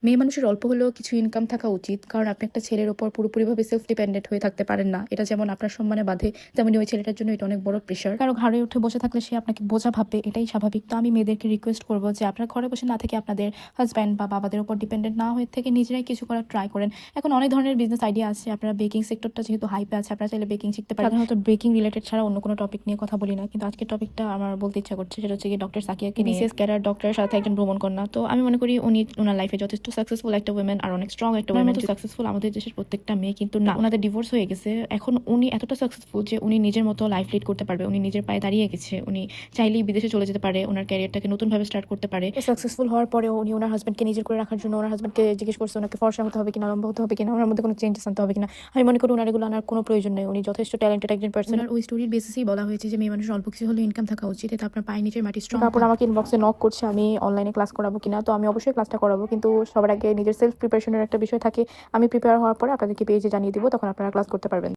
মেয়ে মানুষের অল্প হলেও কিছু ইনকাম থাকা উচিত, কারণ আপনি একটা ছেলের ওপর পুরোপুরিভাবে সেলফ ডিপেন্ডেন্ট হয়ে থাকতে পারেন না। এটা যেমন আপনার সম্মানে বাধে, তেমনি ওই ছেলেটার জন্য এটা অনেক বড় প্রেশার। কারো ঘাড়ে উঠে বসে থাকলে সে আপনাকে বোঝা ভাববে, এটাই স্বাভাবিক। তো আমি মেয়েদেরকে রিকোয়েস্ট করবো যে আপনারা ঘরে বসে না থেকে আপনাদের হাজব্যান্ড বা বাবাদের উপর ডিপেন্ডেন্ট না হয়ে থেকে নিজেরাই কিছু করার ট্রাই করেন। এখন অনেক ধরনের বিজনেস আইডিয়া আছে। আপনারা বেকিং সেক্টরটা যেহেতু হাইপে আছে, আপনারা চাইলে বেকিং শিখতে পারেন। সাধারণত বেকিং রিলেটেড ছাড়া অন্য কোনো টপিক নিয়ে কথা বলি না, কিন্তু আজকের টপিকটা আমার বলতে ইচ্ছা করছে। সেটা হচ্ছে কি ডক্টর সাকিয়াকে নিয়ে। বিসিএস ক্যাডার ডক্টরের সাথে একজন ভ্রমণ কন্যা। তো আমি মনে করি উনি ওনার লাইফে যথেষ্ট সাকসেসফুল একটা উইমেন, আর অনেক স্ট্রং একটা উইমেন। সাকসেসফুল আমাদের দেশের প্রত্যেকটা মেয়ে কিন্তু না। ওনাদের ডিভোর্স হয়ে গেছে, এখন উনি এতটা সাকসেসফুল যে উনি নিজের মতো লাইফ লিড করতে পারবে। উনি নিজের পায়ে দাঁড়িয়ে গেছে, উনি চাইলেই বিদেশে চলে যেতে পারে, ওনার ক্যারিয়ারটাকে নতুনভাবে স্টার্ট করতে পারে। সাকসেসফুল হওয়ার পরেও উনি ওনার হাজব্যান্ডকে নিজের করে রাখার জন্য ওনার হাজব্যান্ডকে জিজ্ঞেস করছে ওনাকে ফর্সা হতে হবে কিনা, লম্বা হতে হবে কিনা, ওনার মধ্যে কোনো চেঞ্জেস আনতে হবে কিনা। আমি মনে করি ওনার এগুলো আনার কোনো প্রয়োজন নেই। উনি যথেষ্ট ট্যালেন্টেড একজন পার্সন। আর ওই স্টোরির বেসিসেই বলা হয়েছে যে মেয়ে মানুষের অল্প কিছু হলে ইনকাম থাকা উচিত, এটা আপনার পায়ে নিচের মাটি স্ট্রং। তারপর আমাকে ইনবক্সে নক করছে আমি অনলাইনে ক্লাস করাবো কিনা। তো আমি অবশ্যই ক্লাসটা করাবো, কিন্তু সবার আগে নিজের সেলফ প্রিপারেশনের একটা বিষয় থাকে। আমি প্রিপেয়ার হওয়ার পরে আপনাদেরকে পেজে জানিয়ে দিব, তখন আপনারা ক্লাস করতে পারবেন।